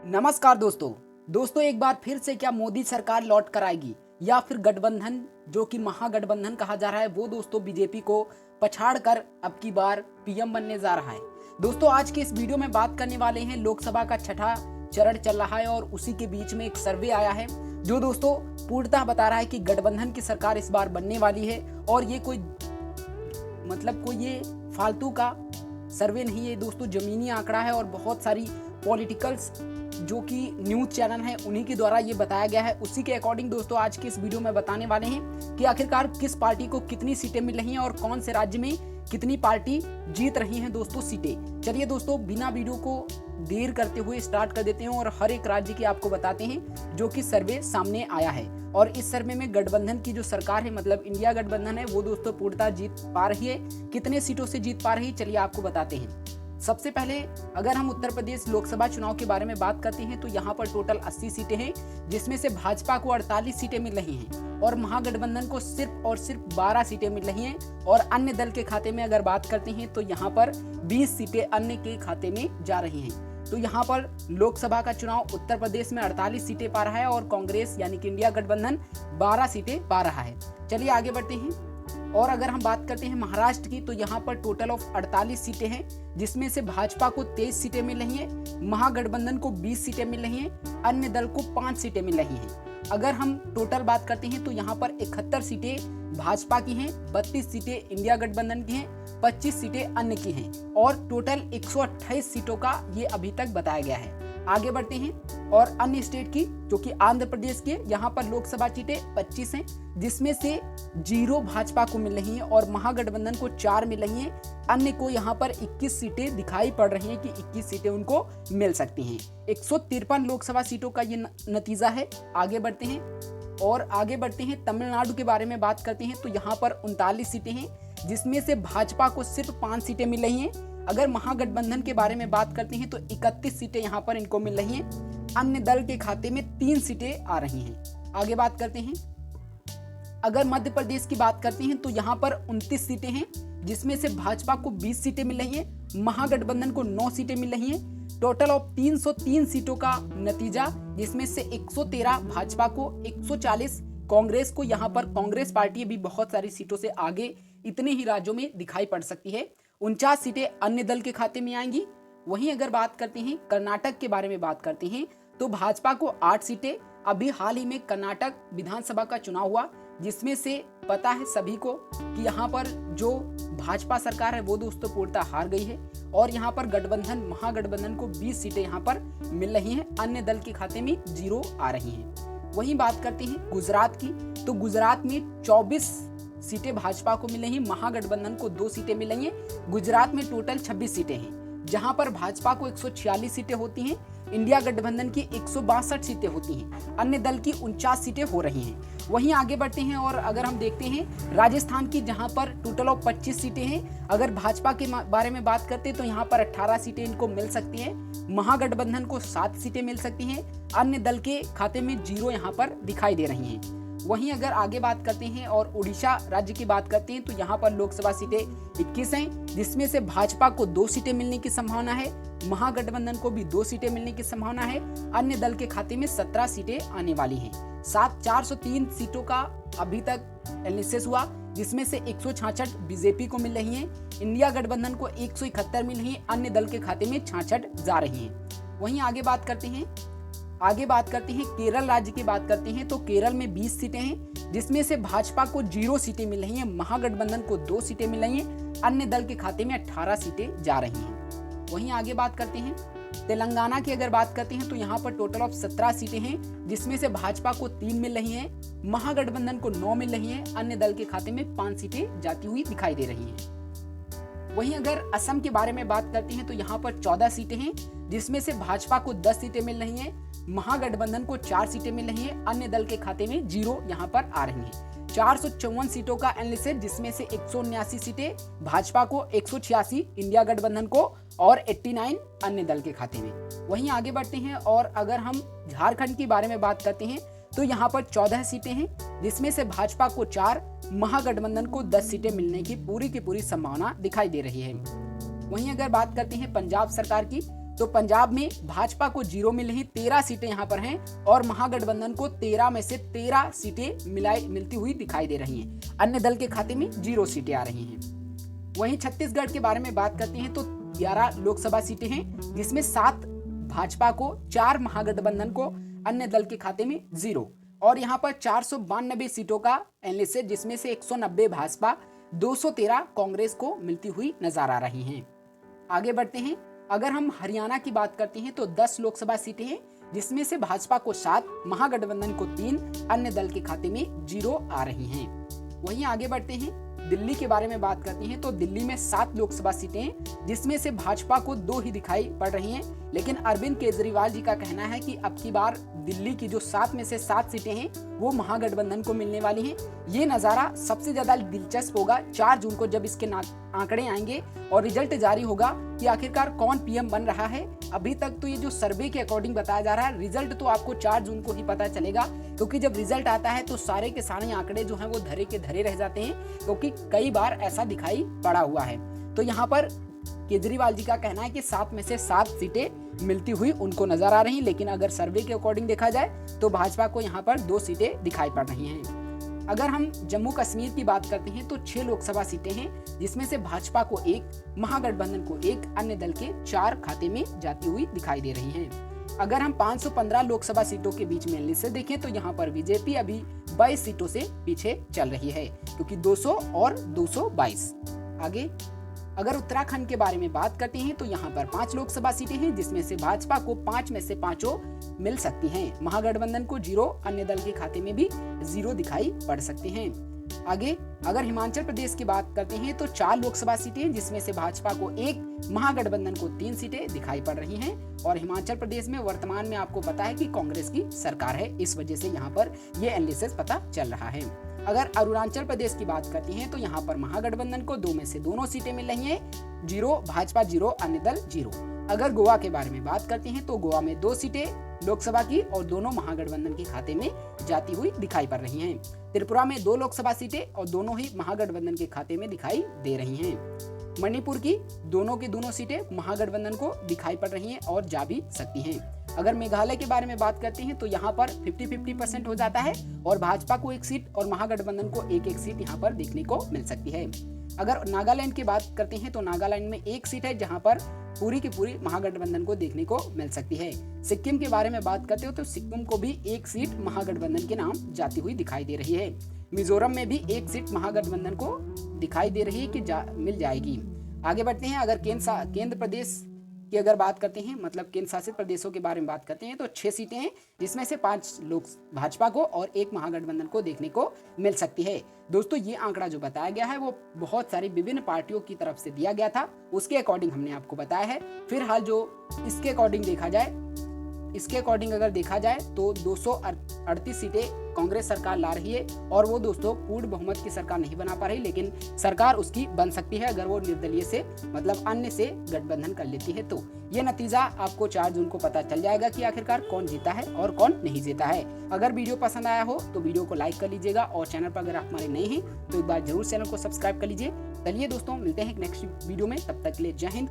नमस्कार दोस्तों एक बार फिर से क्या मोदी सरकार लौट कर आएगी या फिर गठबंधन जो कि महागठबंधन कहा जा रहा है वो दोस्तों बीजेपी को पछाड़ कर अब की बार पीएम बनने जा रहा है। दोस्तों आज के इस वीडियो में बात करने वाले हैं लोकसभा का छठा चरण चल रहा है और उसी के बीच में एक सर्वे आया है जो दोस्तों पूर्णतः बता रहा है कि गठबंधन की सरकार इस बार बनने वाली है। और ये कोई ये फालतू का सर्वे नहीं है दोस्तों, जमीनी आंकड़ा है और बहुत सारी पॉलिटिकल्स जो कि न्यूज चैनल है उन्हीं के द्वारा ये बताया गया है। उसी के अकॉर्डिंग दोस्तों आज के इस वीडियो में बताने वाले हैं कि आखिरकार किस पार्टी को कितनी सीटें मिल रही हैं और कौन से राज्य में कितनी पार्टी जीत रही हैं दोस्तों सीटें। चलिए दोस्तों बिना वीडियो को देर करते हुए स्टार्ट कर देते हैं और हर एक राज्य की आपको बताते हैं जो कि सर्वे सामने आया है। और इस सर्वे में गठबंधन की जो सरकार है मतलब इंडिया गठबंधन है वो दोस्तों पूर्णतः जीत पा रही है। कितने सीटों से जीत पा रही है चलिए आपको बताते हैं। सबसे पहले अगर हम उत्तर प्रदेश लोकसभा चुनाव के बारे में बात करते हैं तो यहाँ पर टोटल 80 सीटें हैं जिसमें से भाजपा को 48 सीटें मिल रही हैं और महागठबंधन को सिर्फ और सिर्फ 12 सीटें मिल रही हैं। और अन्य दल के खाते में अगर बात करते हैं तो यहाँ पर 20 सीटें अन्य के खाते में जा रही हैं। तो यहाँ पर लोकसभा का चुनाव उत्तर प्रदेश में 48 सीटें पा रहा है और कांग्रेस यानी कि इंडिया गठबंधन 12 सीटें पा रहा है। चलिए आगे बढ़ते हैं। और अगर हम बात करते हैं महाराष्ट्र की तो यहाँ पर टोटल ऑफ 48 सीटें हैं जिसमें से भाजपा को 23 सीटें मिल रही हैं, महागठबंधन को 20 सीटें मिल रही हैं, अन्य दल को 5 सीटें मिल रही हैं। अगर हम टोटल बात करते हैं तो यहाँ पर 71 सीटें भाजपा की हैं, 32 सीटें इंडिया गठबंधन की हैं, 25 सीटें अन्य की हैं और टोटल 128 सीटों का ये अभी तक बताया गया है। आगे बढ़ते हैं और अन्य स्टेट की जो कि आंध्र प्रदेश के यहाँ पर लोकसभा सीटें 25 हैं जिसमें से 0 भाजपा को मिल रही हैं और महागठबंधन को 4 मिल रही हैं। अन्य को यहाँ पर 21 सीटें दिखाई पड़ रही हैं कि 21 सीटें उनको मिल सकती हैं। 153 लोकसभा सीटों का ये नतीजा है। आगे बढ़ते हैं तमिलनाडु के बारे में बात करते हैं तो यहाँ पर 39 सीटें हैं जिसमें से भाजपा को सिर्फ 5 सीटें मिल रही हैं। अगर महागठबंधन के बारे में बात करते हैं तो 31 सीटें यहाँ पर इनको मिल रही हैं, अन्य दल के खाते में 3 सीटें आ रही हैं। आगे बात करते हैं। अगर मध्य प्रदेश की बात करते हैं तो यहाँ पर 29 सीटें हैं जिसमें से भाजपा को 20 सीटें मिल रही हैं, महागठबंधन को 9 सीटें मिल रही हैं। टोटल ऑफ 303 सीटों का नतीजा जिसमें से 113 भाजपा को, 140 कांग्रेस को। यहाँ पर कांग्रेस पार्टी भी बहुत सारी सीटों से आगे इतने ही राज्यों में दिखाई पड़ सकती है। 49 सीटें अन्य दल के खाते में आएंगी। वहीं अगर बात करते हैं कर्नाटक के बारे में बात करते हैं तो भाजपा को 8 सीटें। अभी हाल ही में कर्नाटक विधानसभा का चुनाव हुआ जिसमें से पता है सभी को कि यहाँ पर जो भाजपा सरकार है वो दोस्तों पूर्णतः हार गई है और यहाँ पर महागठबंधन को 20 सीटें यहाँ पर मिल रही हैं, अन्य दल के खाते में 0 आ रही हैं। वहीं बात करते हैं गुजरात की तो गुजरात में 24 सीटें भाजपा को मिल रही हैं, महागठबंधन को 2 सीटें मिल रही हैं। गुजरात में टोटल 26 सीटें हैं जहां पर भाजपा को 146 सीटें होती हैं, इंडिया गठबंधन की 162 सीटें होती हैं, अन्य दल की 49 सीटें हो रही हैं। वहीं आगे बढ़ते हैं और अगर हम देखते हैं राजस्थान की जहां पर टोटल ऑफ 25 सीटें हैं। अगर भाजपा के बारे में बात करते हैं तो यहाँ पर 18 सीटें इनको मिल सकती हैं, महागठबंधन को 7 सीटें मिल सकती हैं, अन्य दल के खाते में 0 यहाँ पर दिखाई दे रही हैं। वहीं अगर आगे बात करते हैं और उड़ीसा राज्य की बात करते हैं तो यहाँ पर लोकसभा सीटें 21 हैं जिसमें से भाजपा को 2 सीटें मिलने की संभावना है, महागठबंधन को भी 2 सीटें मिलने की संभावना है, अन्य दल के खाते में 17 सीटें आने वाली हैं। 403 सीटों का अभी तक एनालिसिस हुआ जिसमें से 166 बीजेपी को मिल रही हैं, इंडिया गठबंधन को 171 मिल रही हैं, अन्य दल के खाते में 66 जा रही हैं। वहीं आगे बात करते हैं केरल राज्य की बात करते हैं तो केरल में 20 सीटें हैं जिसमें से भाजपा को 0 सीटें मिल रही हैं, महागठबंधन को 2 सीटें मिल रही हैं, अन्य दल के खाते में 18 सीटें जा रही हैं। वहीं आगे बात करते हैं तेलंगाना की अगर बात करते हैं तो यहाँ पर टोटल ऑफ 17 सीटें हैं जिसमें से भाजपा को 3 मिल रही हैं, महागठबंधन को 9 मिल रही हैं, अन्य दल के खाते में 5 सीटें जाती हुई दिखाई दे रही हैं। वहीं अगर असम के बारे में बात करते हैं तो यहाँ पर 14 सीटें हैं जिसमें से भाजपा को 10 सीटें मिल रही हैं, महागठबंधन को 4 सीटें मिल रही हैं, अन्य दल के खाते में 0 यहाँ पर आ रही हैं। 454 सीटों का एनालिसिस जिसमें से 179 सीटें भाजपा को, 186 इंडिया गठबंधन को और 89 अन्य दल के खाते में। वहीं आगे बढ़ते हैं और अगर हम झारखंड के बारे में बात करते हैं तो यहाँ पर 14 सीटें हैं जिसमें से भाजपा को 4, महागठबंधन को 10 सीटें मिलने की पूरी संभावना दिखाई दे रही है। वहीं अगर बात करते हैं पंजाब सरकार की तो पंजाब में भाजपा को 0 मिली हैं, 13 सीटें यहाँ पर हैं और महागठबंधन को 13 में से 13 सीटें मिलती हुई दिखाई दे रही हैं। अन्य दल के खाते में 0 सीटें आ रही हैं। वहीं छत्तीसगढ़ के बारे में बात करते हैं तो 11 लोकसभा सीटें हैं, जिसमें 7 भाजपा को, 4 महागठबंधन को, अन्य दल के खाते में 0। और यहाँ पर 492 सीटों का एनालिसिस है, जिसमें से 190 भाजपा, 213 कांग्रेस को मिलती हुई नजर आ रही हैं। आगे बढ़ते हैं। अगर हम हरियाणा की बात करते हैं तो 10 लोकसभा सीटें हैं, जिसमें से भाजपा को 7, महागठबंधन को 3, अन्य दल के खाते में 0 आ रही हैं। वहीं आगे बढ़ते हैं। दिल्ली के बारे में बात करते हैं तो दिल्ली में 7 लोकसभा सीटें हैं, जिसमें से भाजपा को 2 ही दिखाई पड़ रही हैं। लेकिन अरविंद केजरीवाल जी का कहना है कि अब की बार दिल्ली की जो 7 में से 7 सीटें हैं वो महागठबंधन को मिलने वाली हैं। ये नज़ारा सबसे ज्यादा दिलचस्प होगा 4 जून को, जब इसके आंकड़े आएंगे और रिजल्ट जारी होगा कि आखिरकार कौन पीएम बन रहा है। अभी तक तो ये जो सर्वे के अकॉर्डिंग बताया जा रहा है, रिजल्ट तो आपको 4 जून को ही पता चलेगा, क्योंकि जब रिजल्ट आता है तो सारे के सारे आंकड़े जो हैं वो धरे के धरे रह जाते हैं, क्योंकि कई बार ऐसा दिखाई पड़ा हुआ है। तो यहाँ पर केजरीवाल जी का कहना है कि 7 में से 7 सीटें मिलती हुई उनको नजर आ रही, लेकिन अगर सर्वे के अकॉर्डिंग देखा जाए तो भाजपा को यहाँ पर 2 सीटें दिखाई पड़ रही हैं। अगर हम जम्मू कश्मीर की बात करते हैं तो 6 लोकसभा सीटें हैं, जिसमें से भाजपा को 1, महागठबंधन को 1, अन्य दल के 4 खाते में जाती हुई दिखाई दे रही हैं। अगर हम 515 लोकसभा सीटों के बीच में एनालिसिस देखें तो यहाँ पर बीजेपी अभी 22 सीटों से पीछे चल रही है, क्योंकि 200 और 222। आगे अगर उत्तराखंड के बारे में बात करते हैं तो यहाँ पर 5 लोकसभा सीटें हैं, जिसमें से भाजपा को 5 में से 5 मिल सकती हैं, महागठबंधन को 0, अन्य दल के खाते में भी 0 दिखाई पड़ सकते हैं। आगे अगर हिमाचल प्रदेश की बात करते हैं तो 4 लोकसभा सीटें, जिसमें से भाजपा को 1, महागठबंधन को 3 सीटें दिखाई पड़ रही हैं। और हिमाचल प्रदेश में वर्तमान में आपको पता है कि कांग्रेस की सरकार है, इस वजह से यहाँ पर ये एनालिसिस पता चल रहा है। अगर अरुणाचल प्रदेश की बात करते हैं तो यहाँ पर महागठबंधन को 2 में से दोनों सीटें मिल रही हैं, 0 भाजपा, 0 अन्य दल 0। अगर गोवा के बारे में बात करते हैं तो गोवा में 2 सीटें लोकसभा की और दोनों महागठबंधन के खाते में जाती हुई दिखाई पड़ रही हैं। त्रिपुरा में 2 लोकसभा सीटें और दोनों ही महागठबंधन के खाते में दिखाई दे रही हैं। मणिपुर की दोनों की दोनों सीटें महागठबंधन को दिखाई पड़ रही हैं और जा भी सकती हैं। अगर मेघालय के बारे में बात करते हैं तो यहाँ पर 50-50% हो जाता है और भाजपा को 1 सीट और महागठबंधन को 1-1 सीट यहाँ पर देखने को मिल सकती है। अगर नागालैंड की बात करते हैं तो नागालैंड में 1 सीट है, जहाँ पर पूरी की पूरी महागठबंधन को देखने को मिल सकती है। सिक्किम के बारे में बात करते हो तो सिक्किम को भी 1 सीट महागठबंधन के नाम जाती हुई दिखाई दे रही है। मिजोरम में भी 1 सीट महागठबंधन को दिखाई दे रही है कि मिल जाएगी। आगे बढ़ते हैं। अगर केंद्र प्रदेश की अगर बात करते हैं, मतलब केंद्र शासित प्रदेशों के बारे में बात करते हैं तो 6 सीटें हैं, जिसमें से 5 लोग भाजपा को और 1 महागठबंधन को देखने को मिल सकती है। दोस्तों ये आंकड़ा जो बताया गया है वो बहुत सारी विभिन्न पार्टियों की तरफ से दिया गया था, उसके अकॉर्डिंग हमने आपको बताया है। फिलहाल जो इसके अकॉर्डिंग अगर देखा जाए तो 238 सीटें कांग्रेस सरकार ला रही है और वो दोस्तों पूर्ण बहुमत की सरकार नहीं बना पा रही, लेकिन सरकार उसकी बन सकती है अगर वो निर्दलीय से, मतलब अन्य से गठबंधन कर लेती है। तो ये नतीजा आपको 4 जून को पता चल जाएगा कि आखिरकार कौन जीता है और कौन नहीं जीता है। अगर वीडियो पसंद आया हो तो वीडियो को लाइक कर लीजिएगा और चैनल पर अगर आप हमारे नए हैं तो एक बार जरूर चैनल को सब्सक्राइब कर लीजिए। चलिए दोस्तों मिलते हैं नेक्स्ट वीडियो में, तब तक के लिए जय हिंद।